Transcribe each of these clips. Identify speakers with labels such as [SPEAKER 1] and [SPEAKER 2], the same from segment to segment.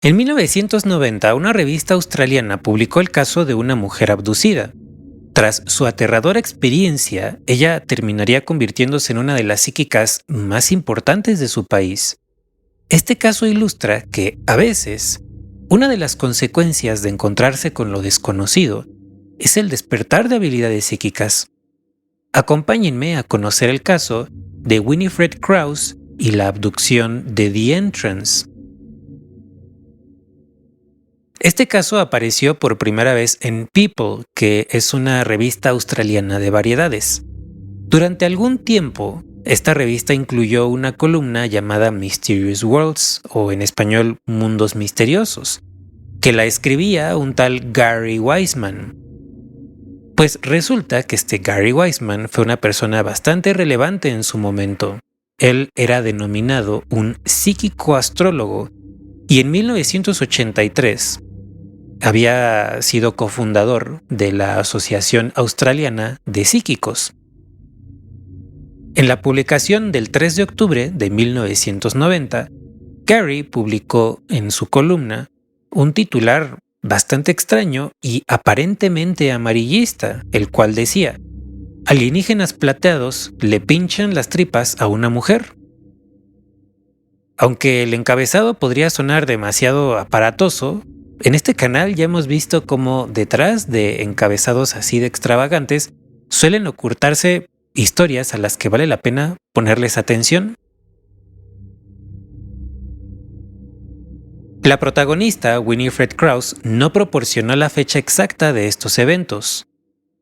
[SPEAKER 1] En 1990, una revista australiana publicó el caso de una mujer abducida. Tras su aterradora experiencia, ella terminaría convirtiéndose en una de las psíquicas más importantes de su país. Este caso ilustra que, a veces, una de las consecuencias de encontrarse con lo desconocido es el despertar de habilidades psíquicas. Acompáñenme a conocer el caso de Winifred Krause y la abducción de The Entrance. Este caso apareció por primera vez en People, que es una revista australiana de variedades. Durante algún tiempo, esta revista incluyó una columna llamada Mysterious Worlds, o en español Mundos Misteriosos, que la escribía un tal Gary Wiseman. Pues resulta que este Gary Wiseman fue una persona bastante relevante en su momento. Él era denominado un psíquico astrólogo y en 1983 había sido cofundador de la Asociación Australiana de Psíquicos. En la publicación del 3 de octubre de 1990, Gary publicó en su columna un titular bastante extraño y aparentemente amarillista, el cual decía: alienígenas plateados le pinchan las tripas a una mujer. Aunque el encabezado podría sonar demasiado aparatoso, en este canal ya hemos visto cómo detrás de encabezados así de extravagantes suelen ocultarse historias a las que vale la pena ponerles atención. La protagonista, Winifred Krause, no proporcionó la fecha exacta de estos eventos,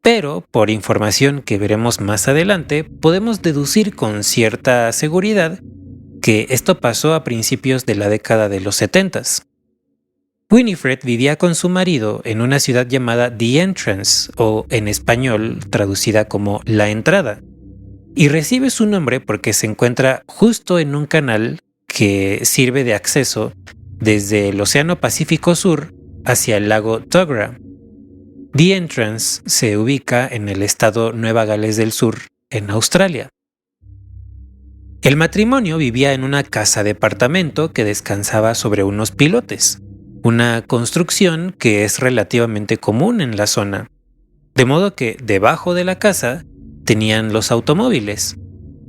[SPEAKER 1] pero por información que veremos más adelante, podemos deducir con cierta seguridad que esto pasó a principios de la década de los 70s. Winifred vivía con su marido en una ciudad llamada The Entrance, o en español traducida como La Entrada, y recibe su nombre porque se encuentra justo en un canal que sirve de acceso desde el Océano Pacífico Sur hacia el lago Tuggerah. The Entrance se ubica en el estado Nueva Gales del Sur, en Australia. El matrimonio vivía en una casa-departamento que descansaba sobre unos pilotes, una construcción que es relativamente común en la zona, de modo que debajo de la casa tenían los automóviles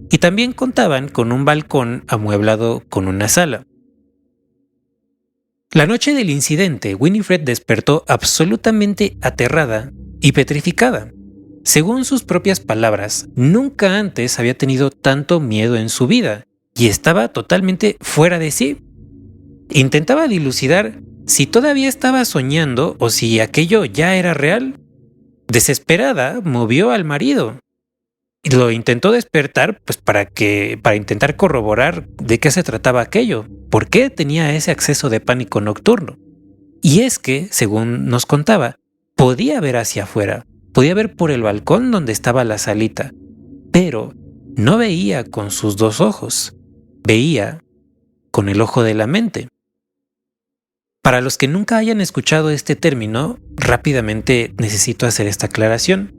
[SPEAKER 1] y también contaban con un balcón amueblado con una sala. La noche del incidente, Winifred despertó absolutamente aterrada y petrificada. Según sus propias palabras, nunca antes había tenido tanto miedo en su vida y estaba totalmente fuera de sí. Intentaba dilucidar si todavía estaba soñando o si aquello ya era real. Desesperada, movió al marido y lo intentó despertar para intentar corroborar de qué se trataba aquello, por qué tenía ese acceso de pánico nocturno. Y es que, según nos contaba, podía ver hacia afuera, podía ver por el balcón donde estaba la salita, pero no veía con sus dos ojos, veía con el ojo de la mente. Para los que nunca hayan escuchado este término, rápidamente necesito hacer esta aclaración.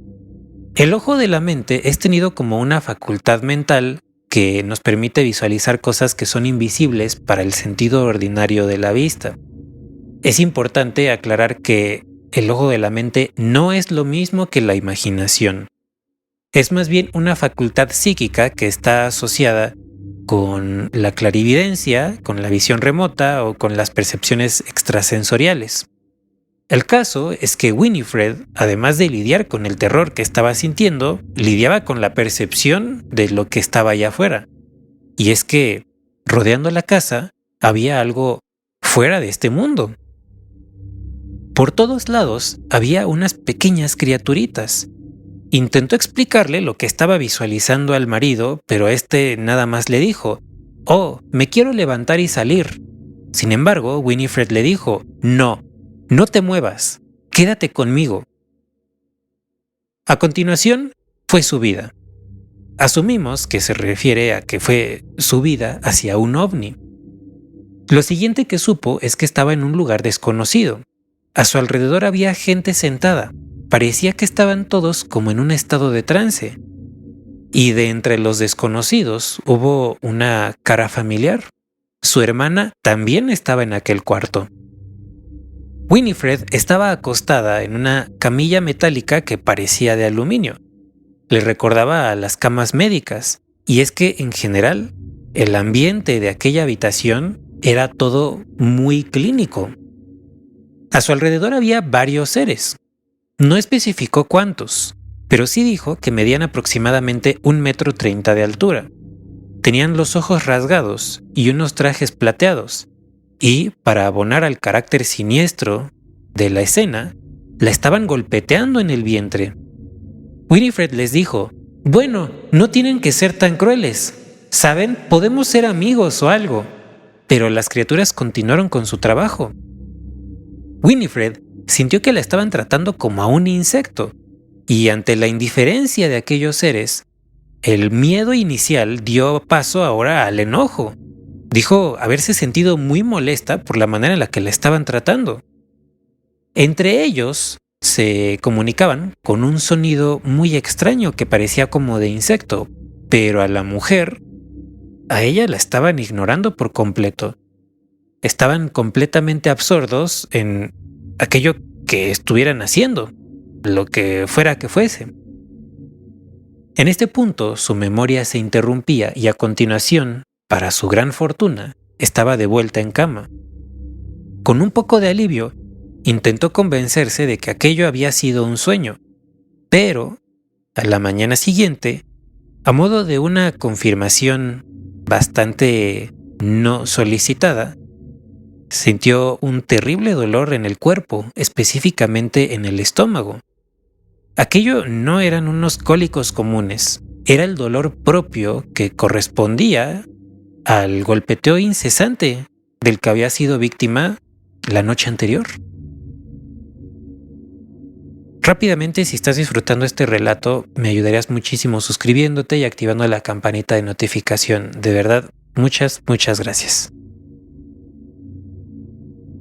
[SPEAKER 1] El ojo de la mente es tenido como una facultad mental que nos permite visualizar cosas que son invisibles para el sentido ordinario de la vista. Es importante aclarar que el ojo de la mente no es lo mismo que la imaginación. Es más bien una facultad psíquica que está asociada con la clarividencia, con la visión remota o con las percepciones extrasensoriales. El caso es que Winifred, además de lidiar con el terror que estaba sintiendo, lidiaba con la percepción de lo que estaba allá afuera. Y es que, rodeando la casa, había algo fuera de este mundo. Por todos lados había unas pequeñas criaturitas. Intentó explicarle lo que estaba visualizando al marido, pero este nada más le dijo: «Oh, me quiero levantar y salir». Sin embargo, Winifred le dijo: «No, no te muevas, quédate conmigo». A continuación, fue su vida. Asumimos que se refiere a que fue su vida hacia un ovni. Lo siguiente que supo es que estaba en un lugar desconocido. A su alrededor había gente sentada. Parecía que estaban todos como en un estado de trance. Y de entre los desconocidos hubo una cara familiar. Su hermana también estaba en aquel cuarto. Winifred estaba acostada en una camilla metálica que parecía de aluminio. Le recordaba a las camas médicas, y es que en general el ambiente de aquella habitación era todo muy clínico. A su alrededor había varios seres. No especificó cuántos, pero sí dijo que medían aproximadamente 1,30 m de altura. Tenían los ojos rasgados y unos trajes plateados, y, para abonar al carácter siniestro de la escena, la estaban golpeteando en el vientre. Winifred les dijo: «Bueno, no tienen que ser tan crueles. ¿Saben? Podemos ser amigos o algo». Pero las criaturas continuaron con su trabajo. Winifred sintió que la estaban tratando como a un insecto, y ante la indiferencia de aquellos seres, el miedo inicial dio paso ahora al enojo. Dijo haberse sentido muy molesta por la manera en la que la estaban tratando. Entre ellos se comunicaban con un sonido muy extraño que parecía como de insecto, pero a la mujer, a ella la estaban ignorando por completo. Estaban completamente absortos en aquello que estuvieran haciendo, lo que fuera que fuese. En este punto su memoria se interrumpía y a continuación, para su gran fortuna, estaba de vuelta en cama. Con un poco de alivio, intentó convencerse de que aquello había sido un sueño, pero a la mañana siguiente, a modo de una confirmación bastante no solicitada, sintió un terrible dolor en el cuerpo, específicamente en el estómago. Aquello no eran unos cólicos comunes, era el dolor propio que correspondía al golpeteo incesante del que había sido víctima la noche anterior. Rápidamente, si estás disfrutando este relato, me ayudarías muchísimo suscribiéndote y activando la campanita de notificación. De verdad, muchas gracias.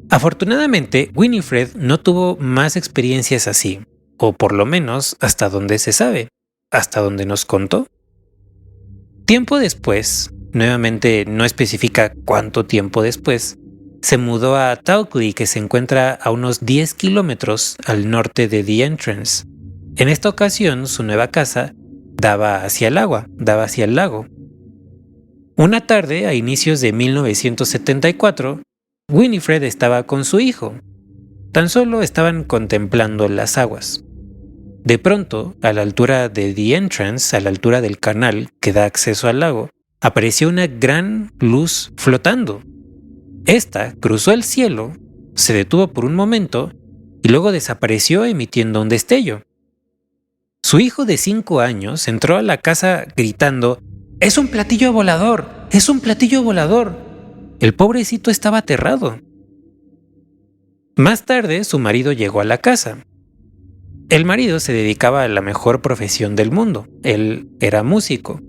[SPEAKER 1] Afortunadamente, Winifred no tuvo más experiencias así, o por lo menos hasta donde se sabe, hasta donde nos contó. Tiempo después, nuevamente no especifica cuánto tiempo después, se mudó a Tawkely, que se encuentra a unos 10 kilómetros al norte de The Entrance. En esta ocasión, su nueva casa daba hacia el agua, daba hacia el lago. Una tarde, a inicios de 1974, Winifred estaba con su hijo. Tan solo estaban contemplando las aguas. De pronto, a la altura de The Entrance, a la altura del canal que da acceso al lago, apareció una gran luz flotando. Esta cruzó el cielo, se detuvo por un momento y luego desapareció emitiendo un destello. Su hijo de 5 años entró a la casa gritando: «¡Es un platillo volador! ¡Es un platillo volador!». El pobrecito estaba aterrado. Más tarde, su marido llegó a la casa. El marido se dedicaba a la mejor profesión del mundo. Él era músico.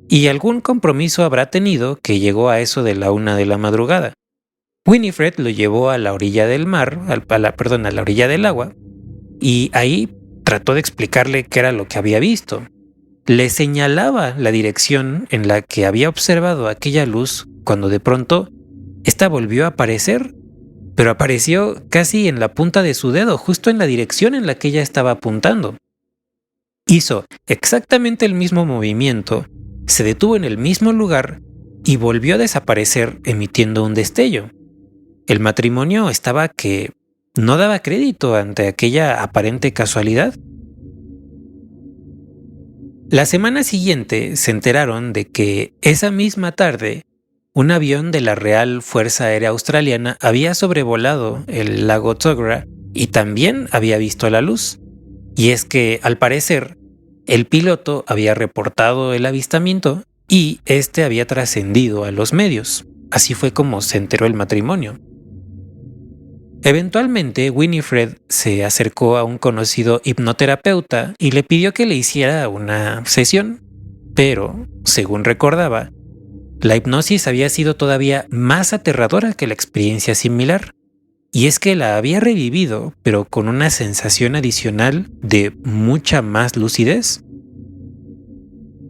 [SPEAKER 1] Y algún compromiso habrá tenido que llegó a eso de la 1 de la madrugada. Winifred lo llevó a la orilla del mar, a la orilla del agua, y ahí trató de explicarle qué era lo que había visto. Le señalaba la dirección en la que había observado aquella luz cuando de pronto esta volvió a aparecer, pero apareció casi en la punta de su dedo, justo en la dirección en la que ella estaba apuntando. Hizo exactamente el mismo movimiento, se detuvo en el mismo lugar y volvió a desaparecer emitiendo un destello. El matrimonio estaba que no daba crédito ante aquella aparente casualidad. La semana siguiente se enteraron de que esa misma tarde un avión de la Real Fuerza Aérea Australiana había sobrevolado el lago Tuggerah y también había visto la luz. Y es que, al parecer, el piloto había reportado el avistamiento y este había trascendido a los medios. Así fue como se enteró el matrimonio. Eventualmente, Winifred se acercó a un conocido hipnoterapeuta y le pidió que le hiciera una sesión, pero, según recordaba, la hipnosis había sido todavía más aterradora que la experiencia similar, y es que la había revivido, pero con una sensación adicional de mucha más lucidez.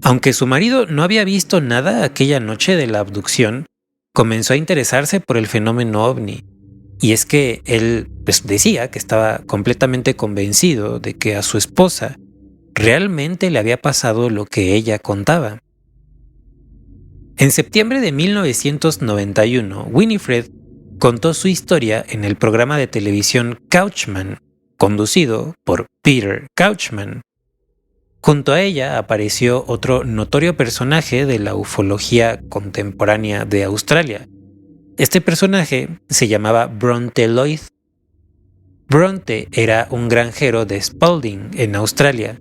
[SPEAKER 1] Aunque su marido no había visto nada aquella noche de la abducción, comenzó a interesarse por el fenómeno ovni. Y es que él pues decía que estaba completamente convencido de que a su esposa realmente le había pasado lo que ella contaba. En septiembre de 1991, Winifred contó su historia en el programa de televisión Couchman, conducido por Peter Couchman. Junto a ella apareció otro notorio personaje de la ufología contemporánea de Australia. Este personaje se llamaba Bronte Lloyd. Bronte era un granjero de Spalding, en Australia,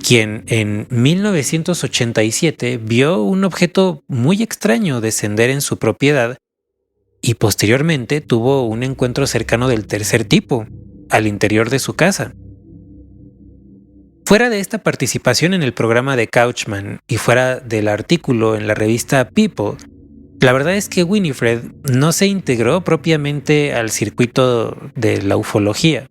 [SPEAKER 1] quien en 1987 vio un objeto muy extraño descender en su propiedad y posteriormente tuvo un encuentro cercano del tercer tipo, al interior de su casa. Fuera de esta participación en el programa de Couchman y fuera del artículo en la revista People, la verdad es que Winifred no se integró propiamente al circuito de la ufología.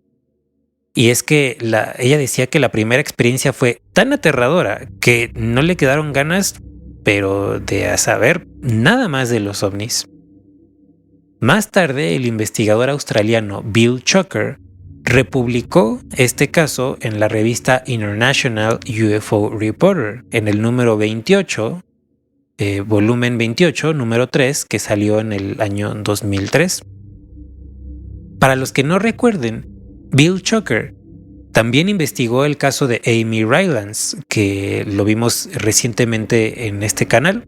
[SPEAKER 1] Y es que ella decía que la primera experiencia fue tan aterradora que no le quedaron ganas, pero de saber nada más de los ovnis. Más tarde, el investigador australiano Bill Choker republicó este caso en la revista International UFO Reporter, en el número 28, volumen 28, número 3, que salió en el año 2003. Para los que no recuerden, Bill Choker también investigó el caso de Amy Rylance, que lo vimos recientemente en este canal.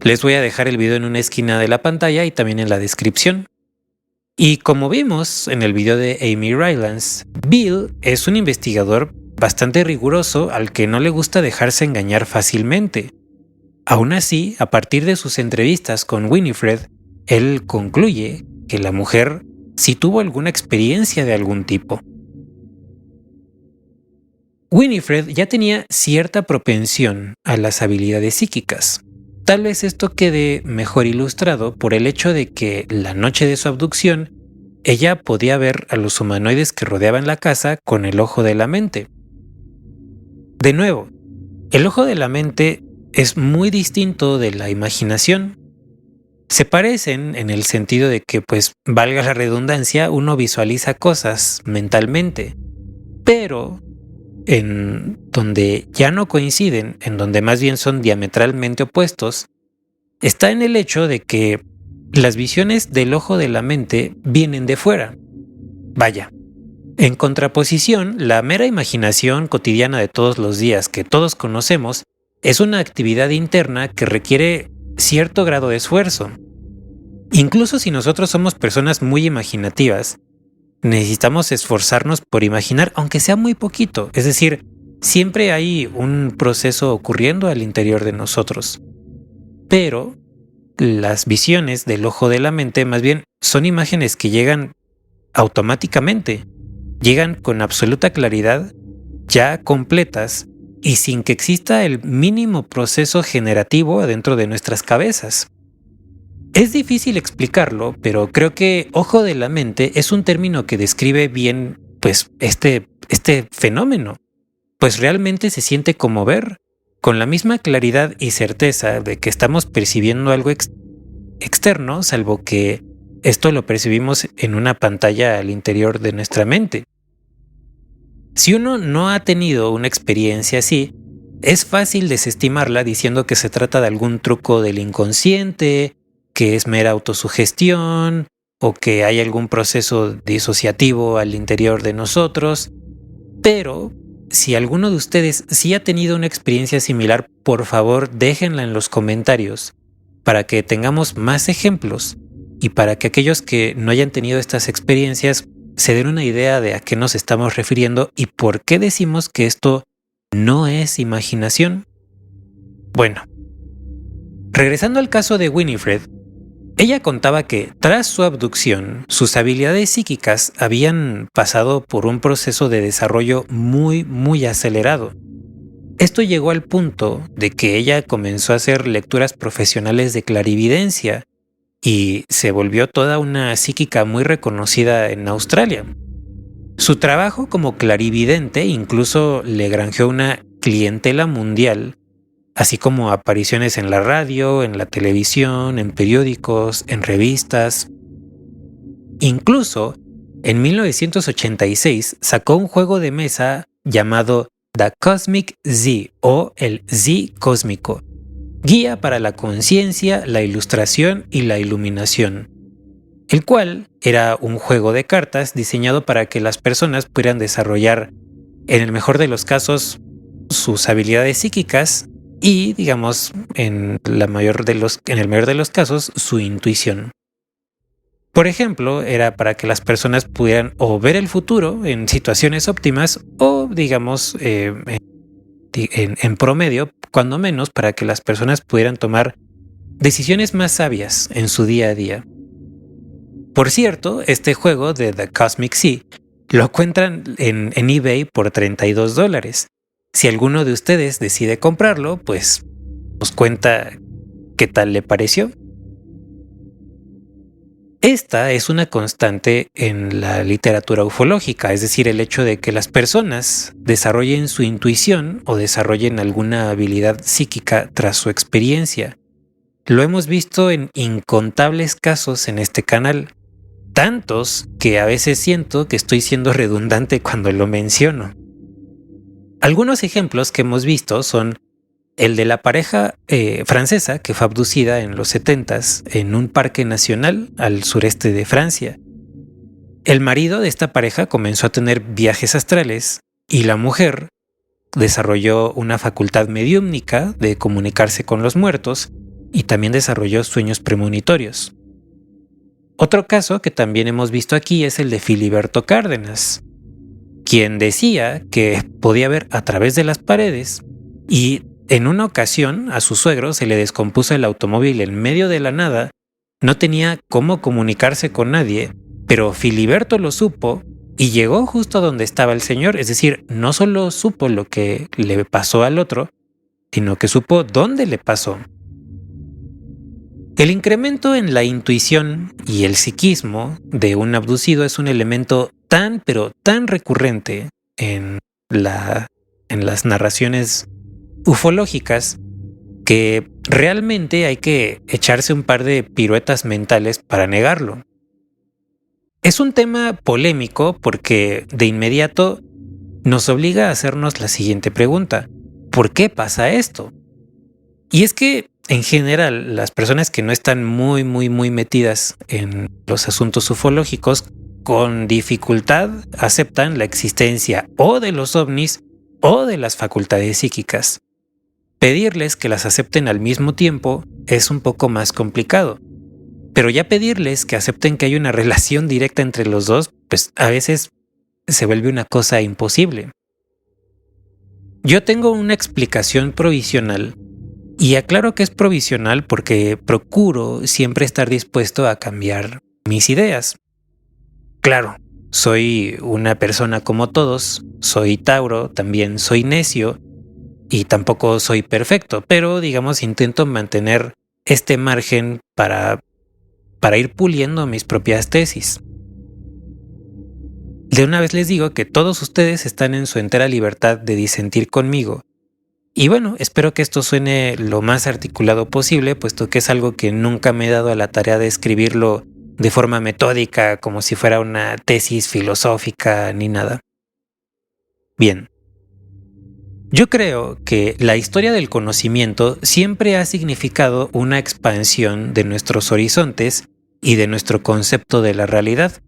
[SPEAKER 1] Les voy a dejar el video en una esquina de la pantalla y también en la descripción. Y como vimos en el video de Amy Rylance, Bill es un investigador bastante riguroso al que no le gusta dejarse engañar fácilmente. Aún así, a partir de sus entrevistas con Winifred, él concluye que la mujer sí tuvo alguna experiencia de algún tipo. Winifred ya tenía cierta propensión a las habilidades psíquicas. Tal vez esto quede mejor ilustrado por el hecho de que la noche de su abducción, ella podía ver a los humanoides que rodeaban la casa con el ojo de la mente. De nuevo, el ojo de la mente es muy distinto de la imaginación. Se parecen en el sentido de que, pues, valga la redundancia, uno visualiza cosas mentalmente, pero en donde ya no coinciden, en donde más bien son diametralmente opuestos, está en el hecho de que las visiones del ojo de la mente vienen de fuera. Vaya, en contraposición, la mera imaginación cotidiana de todos los días que todos conocemos es una actividad interna que requiere cierto grado de esfuerzo. Incluso si nosotros somos personas muy imaginativas, necesitamos esforzarnos por imaginar, aunque sea muy poquito. Es decir, siempre hay un proceso ocurriendo al interior de nosotros. Pero las visiones del ojo de la mente más bien son imágenes que llegan automáticamente, llegan con absoluta claridad, ya completas y sin que exista el mínimo proceso generativo adentro de nuestras cabezas. Es difícil explicarlo, pero creo que ojo de la mente es un término que describe bien, pues, este fenómeno. Pues realmente se siente como ver, con la misma claridad y certeza de que estamos percibiendo algo externo, salvo que esto lo percibimos en una pantalla al interior de nuestra mente. Si uno no ha tenido una experiencia así, es fácil desestimarla diciendo que se trata de algún truco del inconsciente, que es mera autosugestión o que hay algún proceso disociativo al interior de nosotros. Pero si alguno de ustedes sí ha tenido una experiencia similar, por favor déjenla en los comentarios para que tengamos más ejemplos y para que aquellos que no hayan tenido estas experiencias se den una idea de a qué nos estamos refiriendo y por qué decimos que esto no es imaginación. Bueno, regresando al caso de Winifred, ella contaba que tras su abducción, sus habilidades psíquicas habían pasado por un proceso de desarrollo muy acelerado. Esto llegó al punto de que ella comenzó a hacer lecturas profesionales de clarividencia y se volvió toda una psíquica muy reconocida en Australia. Su trabajo como clarividente incluso le granjeó una clientela mundial así como apariciones en la radio, en la televisión, en periódicos, en revistas. Incluso, en 1986 sacó un juego de mesa llamado The Cosmic Z o el Z cósmico, guía para la conciencia, la ilustración y la iluminación, el cual era un juego de cartas diseñado para que las personas pudieran desarrollar, en el mejor de los casos, sus habilidades psíquicas y, digamos, en el mayor de los casos, su intuición. Por ejemplo, era para que las personas pudieran o ver el futuro en situaciones óptimas o, digamos, en promedio, cuando menos, para que las personas pudieran tomar decisiones más sabias en su día a día. Por cierto, este juego de The Cosmic Sea lo encuentran en eBay por $32. Si alguno de ustedes decide comprarlo, pues nos cuenta qué tal le pareció. Esta es una constante en la literatura ufológica, es decir, el hecho de que las personas desarrollen su intuición o desarrollen alguna habilidad psíquica tras su experiencia. Lo hemos visto en incontables casos en este canal, tantos que a veces siento que estoy siendo redundante cuando lo menciono. Algunos ejemplos que hemos visto son el de la pareja francesa que fue abducida en los 70s en un parque nacional al sureste de Francia. El marido de esta pareja comenzó a tener viajes astrales y la mujer desarrolló una facultad mediúmnica de comunicarse con los muertos y también desarrolló sueños premonitorios. Otro caso que también hemos visto aquí es el de Filiberto Cárdenas, quien decía que podía ver a través de las paredes y en una ocasión a su suegro se le descompuso el automóvil en medio de la nada, no tenía cómo comunicarse con nadie, pero Filiberto lo supo y llegó justo donde estaba el señor, es decir, no solo supo lo que le pasó al otro, sino que supo dónde le pasó. El incremento en la intuición y el psiquismo de un abducido es un elemento tan pero tan recurrente en las narraciones ufológicas que realmente hay que echarse un par de piruetas mentales para negarlo. Es un tema polémico porque de inmediato nos obliga a hacernos la siguiente pregunta: ¿por qué pasa esto? Y es que en general las personas que no están muy metidas en los asuntos ufológicos con dificultad aceptan la existencia o de los ovnis o de las facultades psíquicas. Pedirles que las acepten al mismo tiempo es un poco más complicado, pero ya pedirles que acepten que hay una relación directa entre los dos, pues a veces se vuelve una cosa imposible. Yo tengo una explicación provisional y aclaro que es provisional porque procuro siempre estar dispuesto a cambiar mis ideas. Claro, soy una persona como todos, soy Tauro, también soy necio, y tampoco soy perfecto, pero digamos intento mantener este margen para ir puliendo mis propias tesis. De una vez les digo que todos ustedes están en su entera libertad de disentir conmigo. Y bueno, espero que esto suene lo más articulado posible, puesto que es algo que nunca me he dado a la tarea de escribirlo de forma metódica, como si fuera una tesis filosófica ni nada. Bien. Yo creo que la historia del conocimiento siempre ha significado una expansión de nuestros horizontes y de nuestro concepto de la realidad.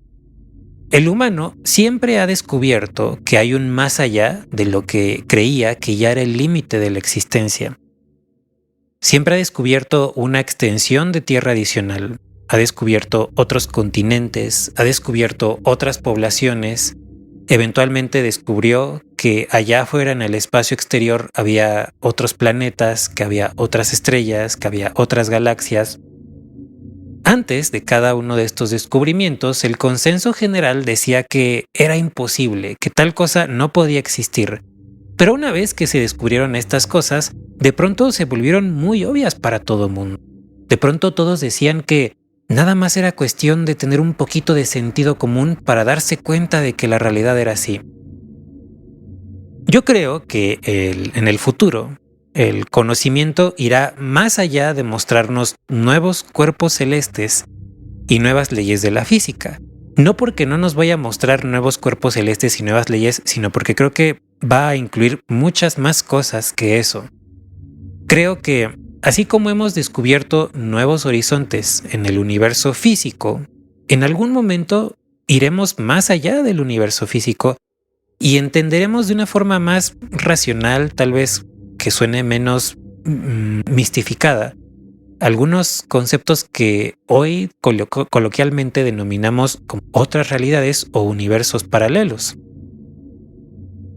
[SPEAKER 1] El humano siempre ha descubierto que hay un más allá de lo que creía que ya era el límite de la existencia. Siempre ha descubierto una extensión de tierra adicional, ha descubierto otros continentes, ha descubierto otras poblaciones. Eventualmente descubrió que allá afuera en el espacio exterior había otros planetas, que había otras estrellas, que había otras galaxias. Antes de cada uno de estos descubrimientos, el consenso general decía que era imposible, que tal cosa no podía existir. Pero una vez que se descubrieron estas cosas, de pronto se volvieron muy obvias para todo mundo. De pronto todos decían que nada más era cuestión de tener un poquito de sentido común para darse cuenta de que la realidad era así. Yo creo que en el futuro, el conocimiento irá más allá de mostrarnos nuevos cuerpos celestes y nuevas leyes de la física. No porque no nos vaya a mostrar nuevos cuerpos celestes y nuevas leyes, sino porque creo que va a incluir muchas más cosas que eso. Creo que, así como hemos descubierto nuevos horizontes en el universo físico, en algún momento iremos más allá del universo físico y entenderemos de una forma más racional, tal vez que suene menos mistificada, algunos conceptos que hoy coloquialmente denominamos como otras realidades o universos paralelos.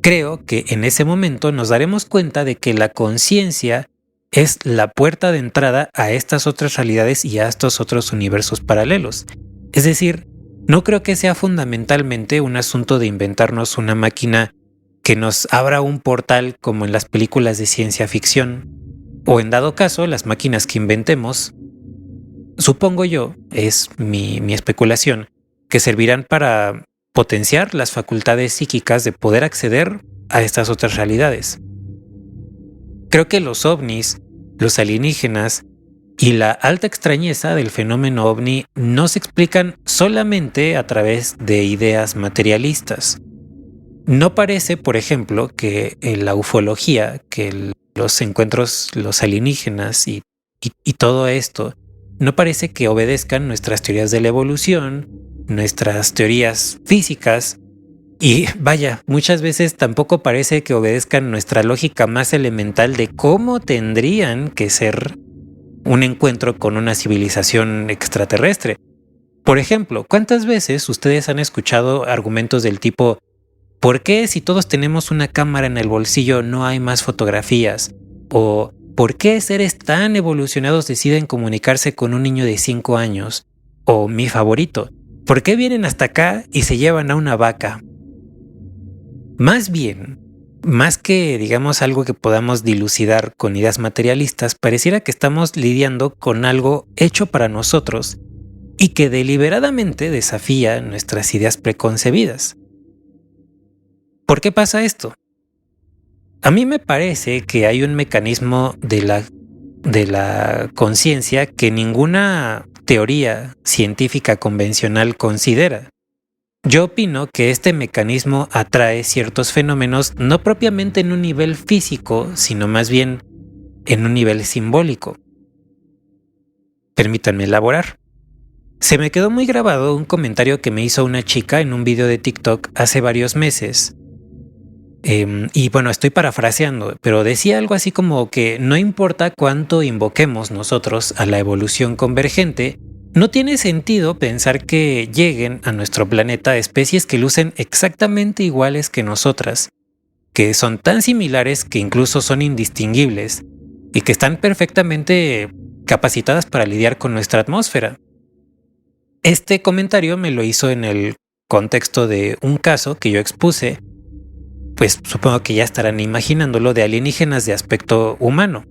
[SPEAKER 1] Creo que en ese momento nos daremos cuenta de que la conciencia es la puerta de entrada a estas otras realidades y a estos otros universos paralelos. Es decir, no creo que sea fundamentalmente un asunto de inventarnos una máquina que nos abra un portal como en las películas de ciencia ficción, o en dado caso, las máquinas que inventemos, supongo yo, es mi especulación, que servirán para potenciar las facultades psíquicas de poder acceder a estas otras realidades. Creo que los ovnis, los alienígenas y la alta extrañeza del fenómeno ovni no se explican solamente a través de ideas materialistas. No parece, por ejemplo, que la ufología, que los encuentros, los alienígenas y todo esto, no parece que obedezcan nuestras teorías de la evolución, nuestras teorías físicas, y vaya, muchas veces tampoco parece que obedezcan nuestra lógica más elemental de cómo tendrían que ser un encuentro con una civilización extraterrestre. Por ejemplo, ¿cuántas veces ustedes han escuchado argumentos del tipo ¿por qué si todos tenemos una cámara en el bolsillo no hay más fotografías? O ¿por qué seres tan evolucionados deciden comunicarse con un niño de 5 años? O mi favorito, ¿por qué vienen hasta acá y se llevan a una vaca? Más bien, más que digamos algo que podamos dilucidar con ideas materialistas, pareciera que estamos lidiando con algo hecho para nosotros y que deliberadamente desafía nuestras ideas preconcebidas. ¿Por qué pasa esto? A mí me parece que hay un mecanismo de la conciencia que ninguna teoría científica convencional considera. Yo opino que este mecanismo atrae ciertos fenómenos no propiamente en un nivel físico, sino más bien en un nivel simbólico. Permítanme elaborar. Se me quedó muy grabado un comentario que me hizo una chica en un video de TikTok hace varios meses. Y bueno, estoy parafraseando, pero decía algo así como que no importa cuánto invoquemos nosotros a la evolución convergente, no tiene sentido pensar que lleguen a nuestro planeta especies que lucen exactamente iguales que nosotras, que son tan similares que incluso son indistinguibles y que están perfectamente capacitadas para lidiar con nuestra atmósfera. Este comentario me lo hizo en el contexto de un caso que yo expuse, pues supongo que ya estarán imaginándolo, de alienígenas de aspecto humano.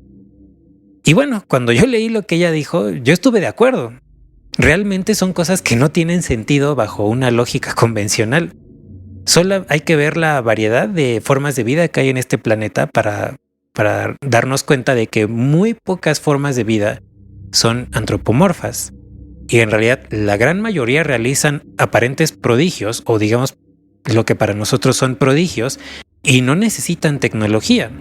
[SPEAKER 1] Y bueno, cuando yo leí lo que ella dijo, yo estuve de acuerdo. Realmente son cosas que no tienen sentido bajo una lógica convencional. Solo hay que ver la variedad de formas de vida que hay en este planeta para darnos cuenta de que muy pocas formas de vida son antropomorfas. Y en realidad la gran mayoría realizan aparentes prodigios, o digamos lo que para nosotros son prodigios, y no necesitan tecnología.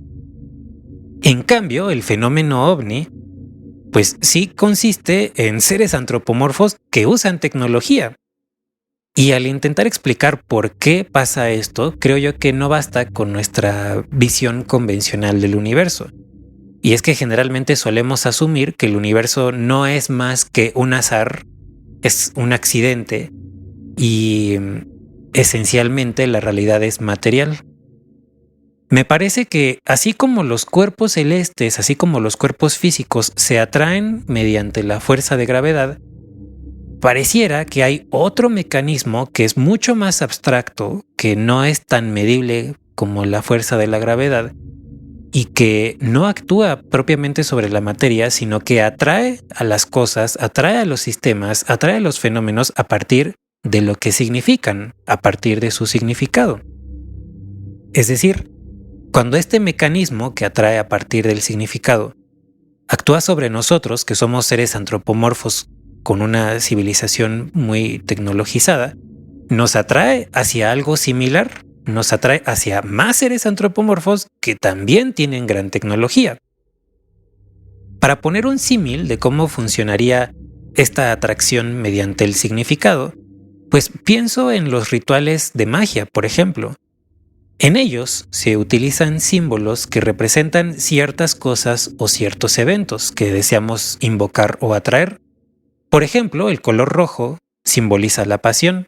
[SPEAKER 1] En cambio, el fenómeno ovni, pues sí consiste en seres antropomorfos que usan tecnología. Y al intentar explicar por qué pasa esto, creo yo que no basta con nuestra visión convencional del universo. Y es que generalmente solemos asumir que el universo no es más que un azar, es un accidente y esencialmente la realidad es material. Me parece que así como los cuerpos celestes, así como los cuerpos físicos se atraen mediante la fuerza de gravedad, pareciera que hay otro mecanismo que es mucho más abstracto, que no es tan medible como la fuerza de la gravedad y que no actúa propiamente sobre la materia, sino que atrae a las cosas, atrae a los sistemas, atrae a los fenómenos a partir de lo que significan, a partir de su significado. Es decir, Cuando este mecanismo que atrae a partir del significado actúa sobre nosotros, que somos seres antropomorfos con una civilización muy tecnologizada, nos atrae hacia algo similar, nos atrae hacia más seres antropomorfos que también tienen gran tecnología. Para poner un símil de cómo funcionaría esta atracción mediante el significado, pues pienso en los rituales de magia, por ejemplo. En ellos se utilizan símbolos que representan ciertas cosas o ciertos eventos que deseamos invocar o atraer. Por ejemplo, el color rojo simboliza la pasión.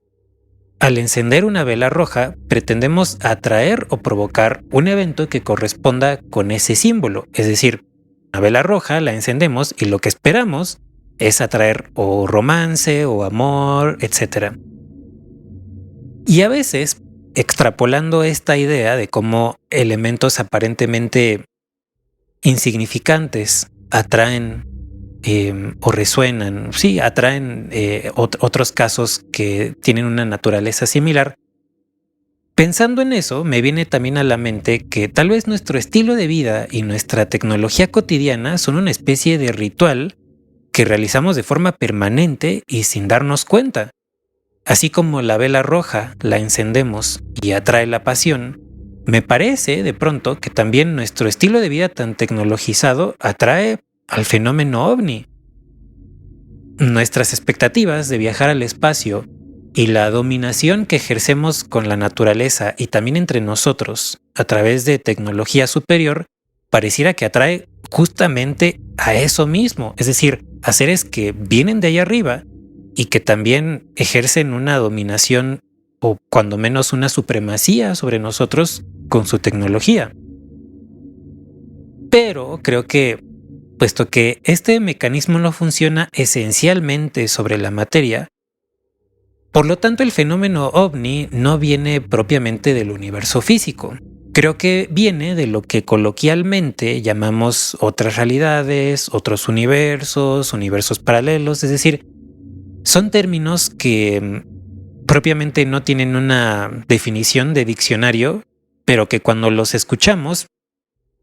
[SPEAKER 1] Al encender una vela roja, pretendemos atraer o provocar un evento que corresponda con ese símbolo. Es decir, una vela roja la encendemos y lo que esperamos es atraer o romance o amor, etc. Y a veces, extrapolando esta idea de cómo elementos aparentemente insignificantes atraen o resuenan, sí, atraen otros casos que tienen una naturaleza similar. Pensando en eso, me viene también a la mente que tal vez nuestro estilo de vida y nuestra tecnología cotidiana son una especie de ritual que realizamos de forma permanente y sin darnos cuenta. Así como la vela roja la encendemos y atrae la pasión, me parece de pronto que también nuestro estilo de vida tan tecnologizado atrae al fenómeno ovni. Nuestras expectativas de viajar al espacio y la dominación que ejercemos con la naturaleza y también entre nosotros a través de tecnología superior pareciera que atrae justamente a eso mismo, es decir, a seres que vienen de allá arriba y que también ejercen una dominación o cuando menos una supremacía sobre nosotros con su tecnología. Pero creo que, puesto que este mecanismo no funciona esencialmente sobre la materia, por lo tanto el fenómeno ovni no viene propiamente del universo físico. Creo que viene de lo que coloquialmente llamamos otras realidades, otros universos, universos paralelos, es decir, son términos que propiamente no tienen una definición de diccionario, pero que cuando los escuchamos,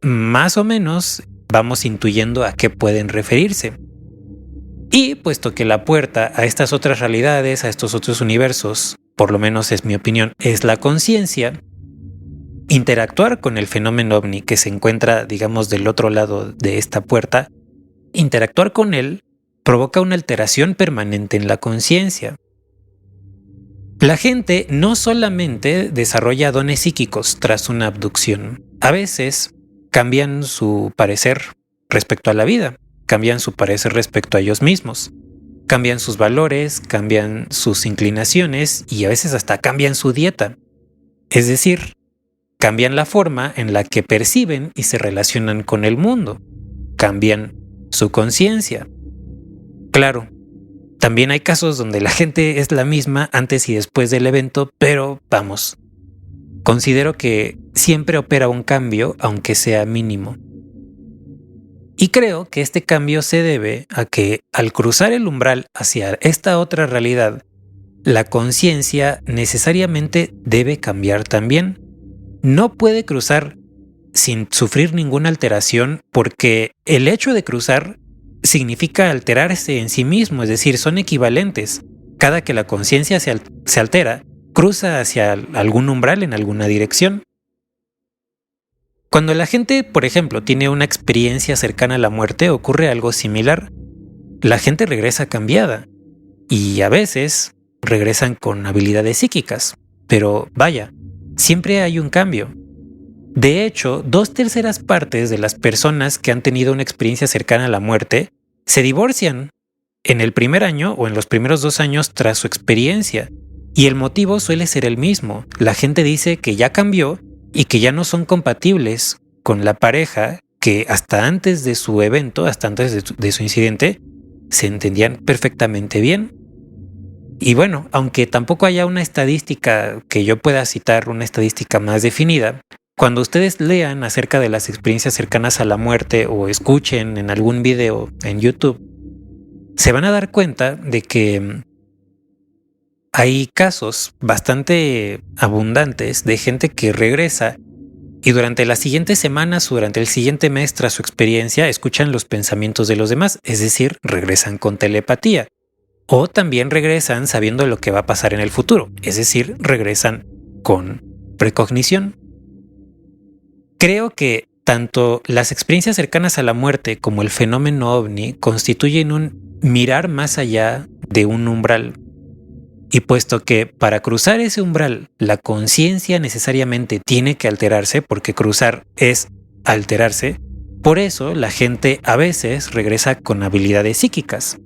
[SPEAKER 1] más o menos vamos intuyendo a qué pueden referirse. Y puesto que la puerta a estas otras realidades, a estos otros universos, por lo menos es mi opinión, es la conciencia, interactuar con el fenómeno ovni que se encuentra, digamos, del otro lado de esta puerta, interactuar con él provoca una alteración permanente en la conciencia. La gente no solamente desarrolla dones psíquicos tras una abducción, a veces cambian su parecer respecto a la vida, cambian su parecer respecto a ellos mismos, cambian sus valores, cambian sus inclinaciones y a veces hasta cambian su dieta. Es decir, cambian la forma en la que perciben y se relacionan con el mundo, cambian su conciencia. Claro, también hay casos donde la gente es la misma antes y después del evento, pero vamos, considero que siempre opera un cambio, aunque sea mínimo. Y creo que este cambio se debe a que al cruzar el umbral hacia esta otra realidad, la conciencia necesariamente debe cambiar también. No puede cruzar sin sufrir ninguna alteración porque el hecho de cruzar significa alterarse en sí mismo, es decir, son equivalentes. Cada que la conciencia se altera, cruza hacia algún umbral en alguna dirección. Cuando la gente, por ejemplo, tiene una experiencia cercana a la muerte, ocurre algo similar. La gente regresa cambiada y a veces regresan con habilidades psíquicas, pero vaya, siempre hay un cambio. De hecho, 2/3 partes de las personas que han tenido una experiencia cercana a la muerte se divorcian en el primer año o en los primeros 2 años tras su experiencia. Y el motivo suele ser el mismo. La gente dice que ya cambió y que ya no son compatibles con la pareja que hasta antes de su evento, hasta antes de su incidente, se entendían perfectamente bien. Y bueno, aunque tampoco haya una estadística que yo pueda citar, una estadística más definida, cuando ustedes lean acerca de las experiencias cercanas a la muerte o escuchen en algún video en YouTube, se van a dar cuenta de que hay casos bastante abundantes de gente que regresa Y durante las siguientes semanas o durante el siguiente mes tras su experiencia escuchan los pensamientos de los demás, es decir, regresan con telepatía. O también regresan sabiendo lo que va a pasar en el futuro, es decir, regresan con precognición. Creo que tanto las experiencias cercanas a la muerte como el fenómeno ovni constituyen un mirar más allá de un umbral. Y puesto que para cruzar ese umbral la conciencia necesariamente tiene que alterarse, porque cruzar es alterarse, por eso la gente a veces regresa con habilidades psíquicas.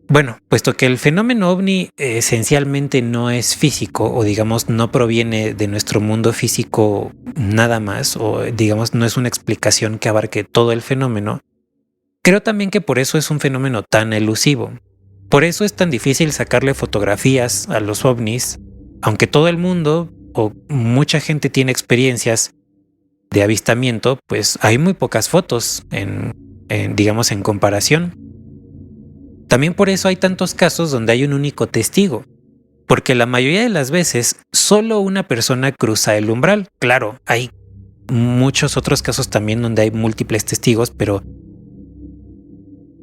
[SPEAKER 1] Bueno, puesto que el fenómeno ovni esencialmente no es físico, o digamos no proviene de nuestro mundo físico nada más, o digamos no es una explicación que abarque todo el fenómeno, creo también que por eso es un fenómeno tan elusivo. Por eso es tan difícil sacarle fotografías a los ovnis, aunque todo el mundo o mucha gente tiene experiencias de avistamiento, pues hay muy pocas fotos digamos en comparación. También por eso hay tantos casos donde hay un único testigo, porque la mayoría de las veces solo una persona cruza el umbral. Claro, hay muchos otros casos también donde hay múltiples testigos, pero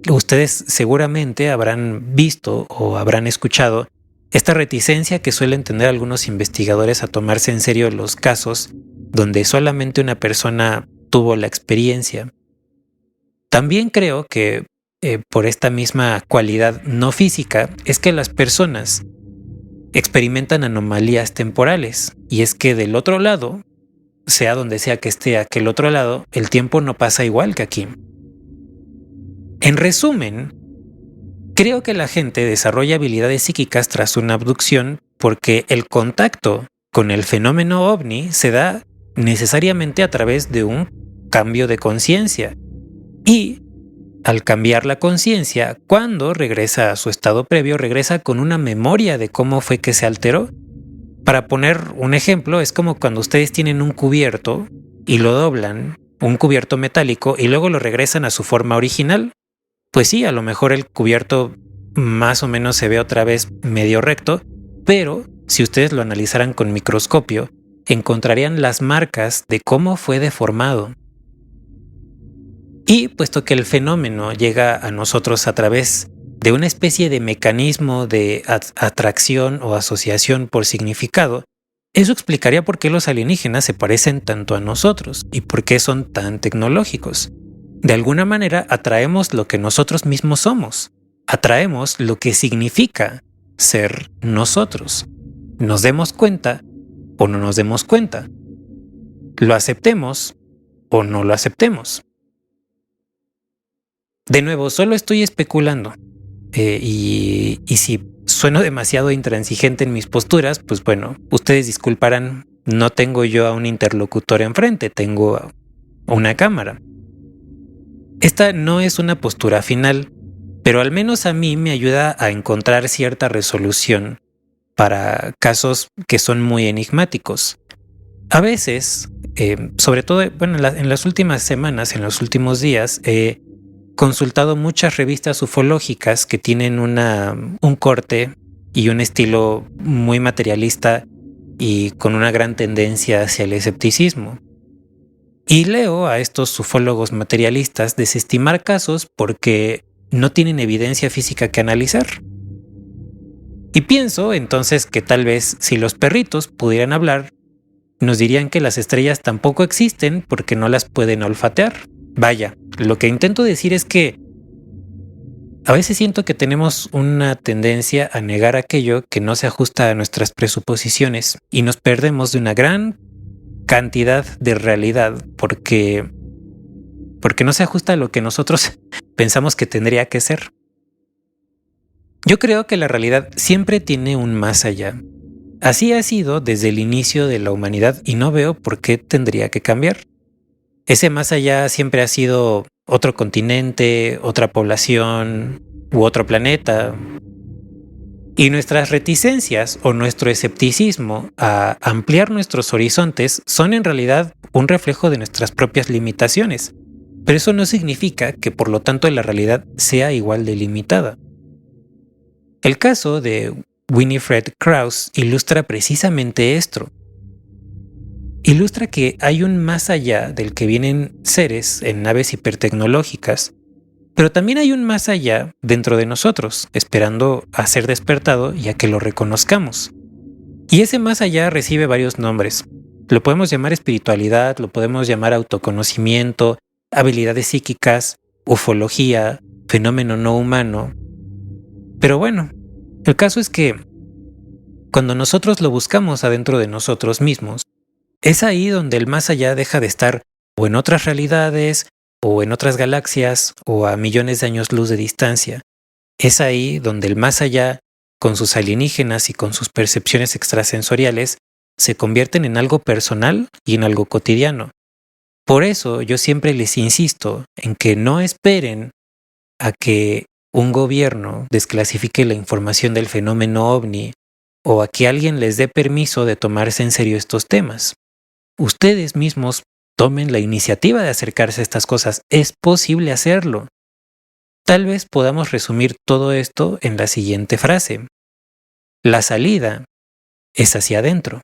[SPEAKER 1] ustedes seguramente habrán visto o habrán escuchado esta reticencia que suelen tener algunos investigadores a tomarse en serio los casos donde solamente una persona tuvo la experiencia. También creo que por esta misma cualidad no física es que las personas experimentan anomalías temporales, y es que del otro lado, sea donde sea que esté aquel otro lado, el tiempo no pasa igual que aquí. En resumen, creo que la gente desarrolla habilidades psíquicas tras una abducción porque el contacto con el fenómeno ovni se da necesariamente a través de un cambio de conciencia. Y al cambiar la conciencia, cuando regresa a su estado previo, regresa con una memoria de cómo fue que se alteró. Para poner un ejemplo, es como cuando ustedes tienen un cubierto y lo doblan, un cubierto metálico, y luego lo regresan a su forma original. Pues sí, a lo mejor el cubierto más o menos se ve otra vez medio recto, pero si ustedes lo analizaran con microscopio, encontrarían las marcas de cómo fue deformado. Y puesto que el fenómeno llega a nosotros a través de una especie de mecanismo de atracción o asociación por significado, eso explicaría por qué los alienígenas se parecen tanto a nosotros y por qué son tan tecnológicos. De alguna manera atraemos lo que nosotros mismos somos, atraemos lo que significa ser nosotros. Nos demos cuenta o no nos demos cuenta, lo aceptemos o no lo aceptemos. De nuevo, solo estoy especulando y si sueno demasiado intransigente en mis posturas, pues bueno, ustedes disculparán, no tengo yo a un interlocutor enfrente, tengo a una cámara. Esta no es una postura final, pero al menos a mí me ayuda a encontrar cierta resolución para casos que son muy enigmáticos. A veces, sobre todo en las últimas semanas, en los últimos días, he consultado muchas revistas ufológicas que tienen un corte y un estilo muy materialista y con una gran tendencia hacia el escepticismo. Y leo a estos ufólogos materialistas desestimar casos porque no tienen evidencia física que analizar. Y pienso entonces que tal vez si los perritos pudieran hablar, nos dirían que las estrellas tampoco existen porque no las pueden olfatear. Vaya, lo que intento decir es que a veces siento que tenemos una tendencia a negar aquello que no se ajusta a nuestras presuposiciones y nos perdemos de una gran cantidad de realidad porque no se ajusta a lo que nosotros pensamos que tendría que ser. Yo creo que la realidad siempre tiene un más allá. Así ha sido desde el inicio de la humanidad y no veo por qué tendría que cambiar. Ese más allá siempre ha sido otro continente, otra población u otro planeta. Y nuestras reticencias o nuestro escepticismo a ampliar nuestros horizontes son en realidad un reflejo de nuestras propias limitaciones. Pero eso no significa que por lo tanto la realidad sea igual de limitada. El caso de Winifred Krause ilustra precisamente esto. ilustra que hay un más allá del que vienen seres en naves hipertecnológicas, pero también hay un más allá dentro de nosotros, esperando a ser despertado y a que lo reconozcamos. Y ese más allá recibe varios nombres. Lo podemos llamar espiritualidad, lo podemos llamar autoconocimiento, habilidades psíquicas, ufología, fenómeno no humano. Pero bueno, el caso es que cuando nosotros lo buscamos adentro de nosotros mismos, es ahí donde el más allá deja de estar o en otras realidades, o en otras galaxias, o a millones de años luz de distancia. Es ahí donde el más allá, con sus alienígenas y con sus percepciones extrasensoriales, se convierten en algo personal y en algo cotidiano. Por eso yo siempre les insisto en que no esperen a que un gobierno desclasifique la información del fenómeno ovni o a que alguien les dé permiso de tomarse en serio estos temas. Ustedes mismos tomen la iniciativa de acercarse a estas cosas. Es posible hacerlo. Tal vez podamos resumir todo esto en la siguiente frase. La salida es hacia adentro.